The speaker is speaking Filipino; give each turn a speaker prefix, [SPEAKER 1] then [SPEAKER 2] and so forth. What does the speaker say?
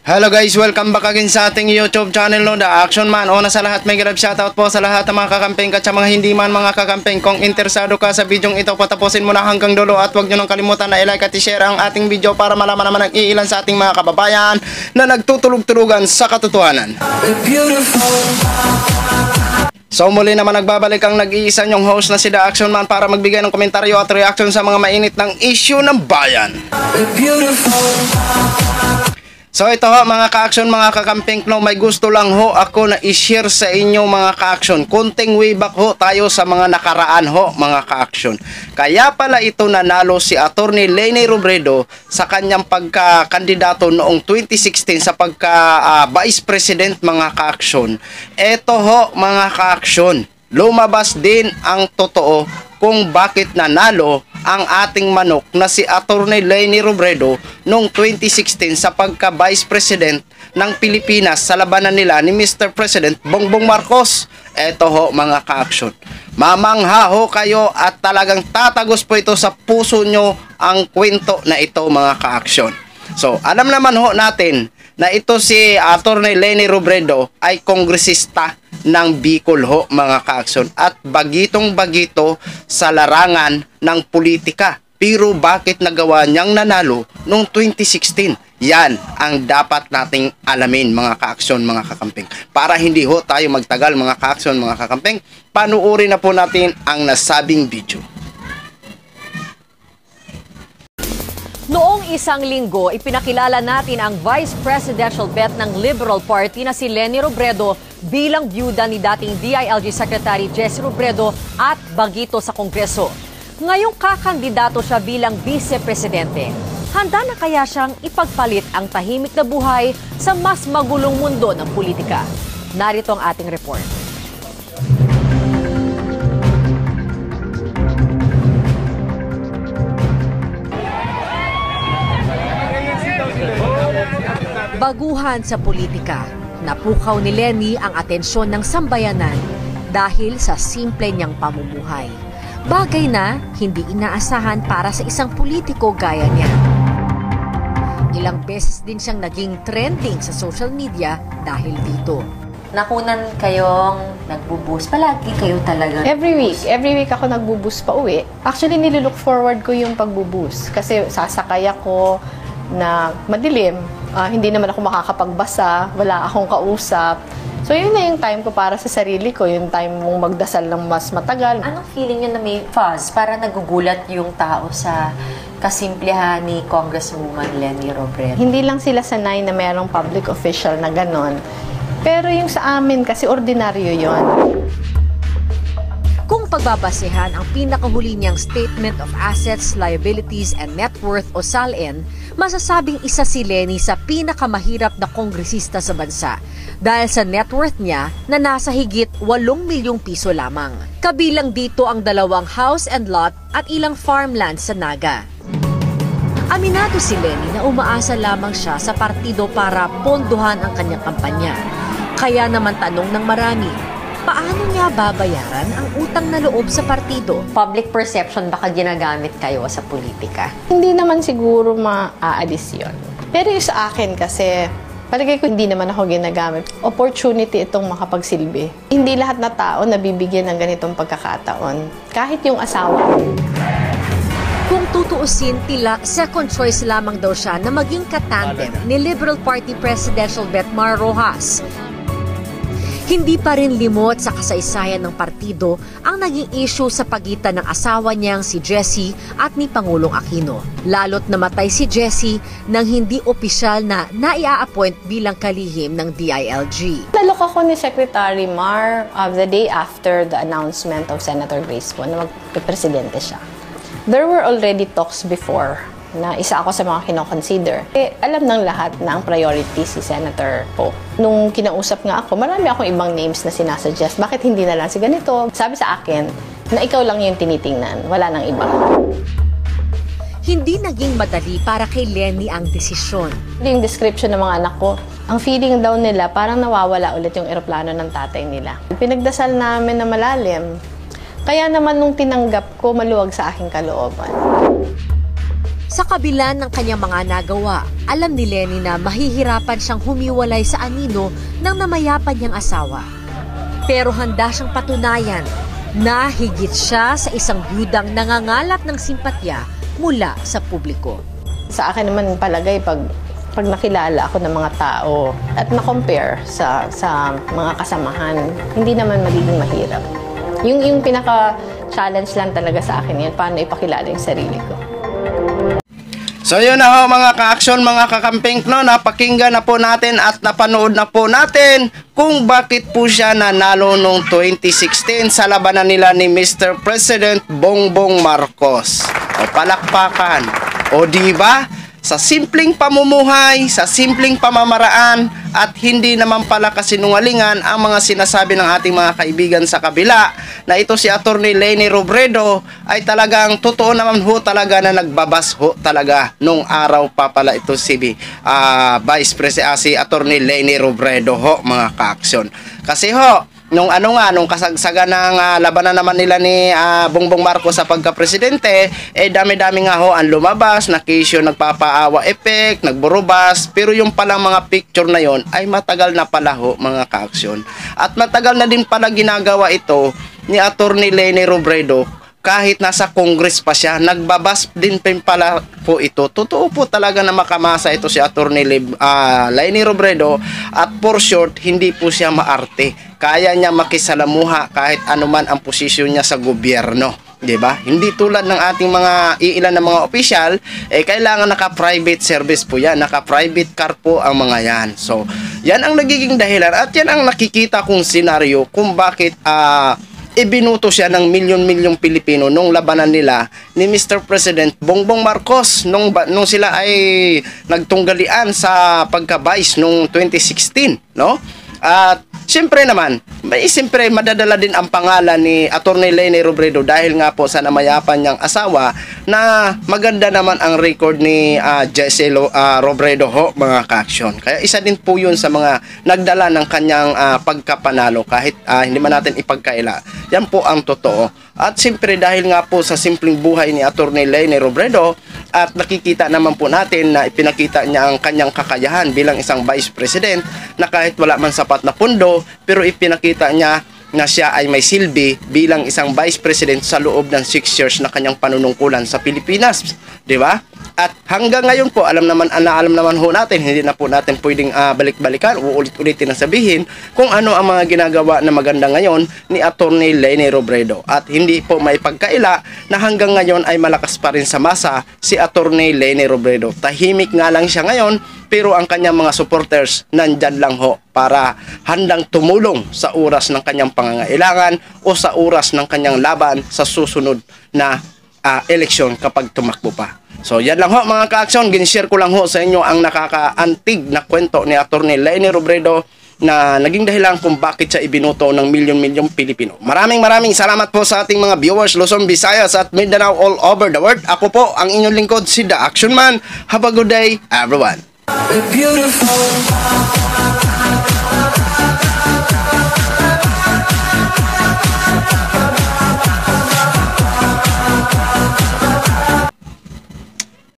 [SPEAKER 1] Hello guys, welcome back again sa ating YouTube channel, The Action Man. Una sa lahat, may grab shoutout po sa lahat ng mga kakampeng at sa mga hindi man mga kakampeng. Kung interesado ka sa bidyong ito, patapusin mo na hanggang dulo at huwag nyo nang kalimutan na i-like at i-share ang ating video para malaman naman ang iilan sa ating mga kababayan na nagtutulog-tulugan sa katotohanan. So muli naman nagbabalik ang nag-iisa nyong host na si The Action Man para magbigay ng komentaryo at reaction sa mga mainit ng issue ng bayan. So ito ho mga ka-action, mga kakamping, no, may gusto lang ho ako na i-share sa inyo mga ka-action. Kunting way back ho tayo sa mga nakaraan ho mga ka-action. Kaya pala ito nanalo si Attorney Leni Robredo sa kanyang pagkakandidato noong 2016 sa pagka-Vice President mga ka-action. Ito ho mga ka-action, lumabas din ang totoo kung bakit nanalo ang ating manok na si Attorney Leni Robredo noong 2016 sa pagka-Vice President ng Pilipinas sa labanan nila ni Mr. President Bongbong Marcos. Eto ho mga ka-action, mamangha ho kayo at talagang tatagos po ito sa puso nyo ang kwento na ito mga ka-action. So alam naman ho natin na ito si Attorney Leni Robredo ay kongresista ng Bicol ho mga ka-action at bagitong-bagito sa larangan ng politika. Pero bakit nagawa niyang nanalo noong 2016? Yan ang dapat nating alamin mga ka-action, mga kakamping. Para hindi ho tayo magtagal mga ka-action, mga kakamping, panuorin na po natin ang nasabing video.
[SPEAKER 2] Noong isang linggo, ipinakilala natin ang Vice Presidential bet ng Liberal Party na si Leni Robredo bilang byuda ni dating DILG Secretary Jessie Robredo at bagito sa Kongreso. Ngayong kakandidato siya bilang Vice-Presidente. Handa na kaya siyang ipagpalit ang tahimik na buhay sa mas magulong mundo ng politika? Narito ang ating report. Baguhan sa politika, napukaw ni Leni ang atensyon ng sambayanan dahil sa simple niyang pamumuhay. Bagay na hindi inaasahan para sa isang politiko gaya niya. Ilang beses din siyang naging trending sa social media dahil dito.
[SPEAKER 3] Nakunan kayong nagbo-boost. Palagi kayo talaga.
[SPEAKER 4] Every week ako nagbo-boost pa uwi. Actually, nililook forward ko yung pagbo-boost kasi sasakay ako na madilim. Hindi naman ako makakapagbasa, wala akong kausap. So, yun na yung time ko para sa sarili ko, yung time mong magdasal ng mas matagal.
[SPEAKER 3] Anong feeling nyo na may fuzz? Para nagugulat yung tao sa kasimplihan ni Congresswoman Leni Robredo?
[SPEAKER 4] Hindi lang sila sanay na mayroong public official na ganon. Pero yung sa amin, kasi ordinaryo yon.
[SPEAKER 2] Kung pagbabasehan ang pinakahuli niyang Statement of Assets, Liabilities, and Net Worth o SALN, masasabing isa si Leni sa pinakamahirap na kongresista sa bansa dahil sa net worth niya na nasa higit 8 milyong piso lamang. Kabilang dito ang 2 house and lot at ilang farmland sa Naga. Aminado si Leni na umaasa lamang siya sa partido para pondohan ang kanyang kampanya. Kaya naman tanong ng marami, paano niya babayaran ang utang na loob sa partido?
[SPEAKER 3] Public perception, baka ginagamit kayo sa politika?
[SPEAKER 4] Hindi naman siguro maaalis yun. Pero yung sa akin kasi, palagay ko hindi naman ako ginagamit. Opportunity itong makapagsilbi. Hindi lahat na tao nabibigyan ng ganitong pagkakataon. Kahit yung asawa.
[SPEAKER 2] Kung tutuusin, tila second choice lamang daw siya na maging katandem ni Liberal Party Presidential bet Mar Rojas. Hindi pa rin limot sa kasaysayan ng partido ang naging issue sa pagitan ng asawa niyang si Jessie at ni Pangulong Aquino. Lalo't namatay si Jessie nang hindi opisyal na naia-appoint bilang kalihim ng DILG.
[SPEAKER 4] Nalok ako ni Secretary Mar the day after the announcement of Senator Grace Poe na magpe-presidente siya. There were already talks before na isa ako sa mga kinoconsider. Alam ng lahat na ang priority si Senator Poe. Nung kinausap nga ako, marami akong ibang names na sinasuggest. Bakit hindi na lang si ganito? Sabi sa akin na ikaw lang yung tinitingnan, wala nang iba.
[SPEAKER 2] Hindi naging madali para kay Leni ang desisyon.
[SPEAKER 4] Yung description ng mga anak ko, ang feeling daw nila parang nawawala ulit yung eroplano ng tatay nila. Pinagdasal namin na malalim. Kaya naman nung tinanggap ko, maluwag sa aking kalooban.
[SPEAKER 2] Sa kabila ng kanyang mga nagawa, alam ni Leni na mahihirapan siyang humiwalay sa anino ng namayapan niyang asawa. Pero handa siyang patunayan na higit siya sa isang byudang nangangalap ng simpatya mula sa publiko.
[SPEAKER 4] Sa akin naman palagay pag nakilala ako ng mga tao at na-compare sa mga kasamahan, hindi naman magiging mahirap. Yung pinaka-challenge lang talaga sa akin yan, paano ipakilala yung sarili ko.
[SPEAKER 1] So yun na ho mga ka-aksyon, mga kakamping, no, napakinggan na po natin at napanood na po natin kung bakit po siya nanalo noong 2016 sa labanan nila ni Mr. President Bongbong Marcos. O palakpakan. O diba? Sa simpleng pamumuhay, sa simpleng pamamaraan at hindi naman pala kasinungalingan ang mga sinasabi ng ating mga kaibigan sa kabila na ito si Attorney Leni Robredo ay talagang totoo naman ho talaga na nagbabas ho talaga nung araw pa pala ito si Vice President si Attorney Leni Robredo ho mga ka-aksyon. Kasi ho nung kasagsagan ng labanan naman nila ni Bongbong Marcos sa pagka-presidente, dami-dami nga ho ang lumabas, nakisyo, nagpapaawa effect, nagburubas, pero yung palang mga picture na yon ay matagal na pala ho mga ka-aksyon. At matagal na din pala ginagawa ito ni Attorney Leni Robredo kahit nasa Congress pa siya, nagbabas din pala po ito. Totoo po talaga na makamasa ito si Attorney Leni Robredo at for short, hindi po siya maarte. Kaya niya makisalamuha kahit anuman ang posisyon niya sa gobyerno. Diba? Hindi tulad ng ating mga iilan na mga opisyal, kailangan naka-private service po yan, naka-private car po ang mga yan. So, yan ang nagiging dahilan at yan ang nakikita kong senaryo kung bakit ibinuto siya ng milyon-milyong Pilipino nung labanan nila ni Mr. President Bongbong Marcos nung sila ay nagtunggalian sa pagka-vice nung 2016, no? At siyempre naman, siyempre madadala din ang pangalan ni Attorney Leni Robredo dahil nga po sa namayapan niyang asawa na maganda naman ang record ni Jesse Robredo ho mga ka-aksyon. Kaya isa din po yun sa mga nagdala ng kanyang pagkapanalo kahit hindi man natin ipagkaila. Yan po ang totoo. At siyempre dahil nga po sa simpleng buhay ni Attorney Leni Robredo at nakikita naman po natin na ipinakita niya ang kanyang kakayahan bilang isang vice president na kahit wala man sapat na pundo pero ipinakita niya na siya ay may silbi bilang isang vice president sa loob ng 6 years na kanyang panunungkulan sa Pilipinas, di ba? At hanggang ngayon po, alam naman ho natin, hindi na po natin pwedeng balik-balikan o ulit-ulitin na sabihin kung ano ang mga ginagawa na maganda ngayon ni Attorney Leni Robredo. At hindi po may pagkaila na hanggang ngayon ay malakas pa rin sa masa si Attorney Leni Robredo. Tahimik nga lang siya ngayon, pero ang kanyang mga supporters nandyan lang ho para handang tumulong sa oras ng kanyang pangangailangan o sa oras ng kanyang laban sa susunod na eleksyon kapag tumakbo pa. So yan lang ho mga ka-aksyon, ginishare ko lang ho sa inyo ang nakakaantig na kwento ni Attorney Leni Robredo na naging dahilan kung bakit siya ibinuto ng milyon-milyong Pilipino. Maraming salamat po sa ating mga viewers Luzon, Visayas at Mindanao all over the world. Ako po ang inyong lingkod si The Action Man. Have a good day everyone.
[SPEAKER 5] Beautiful.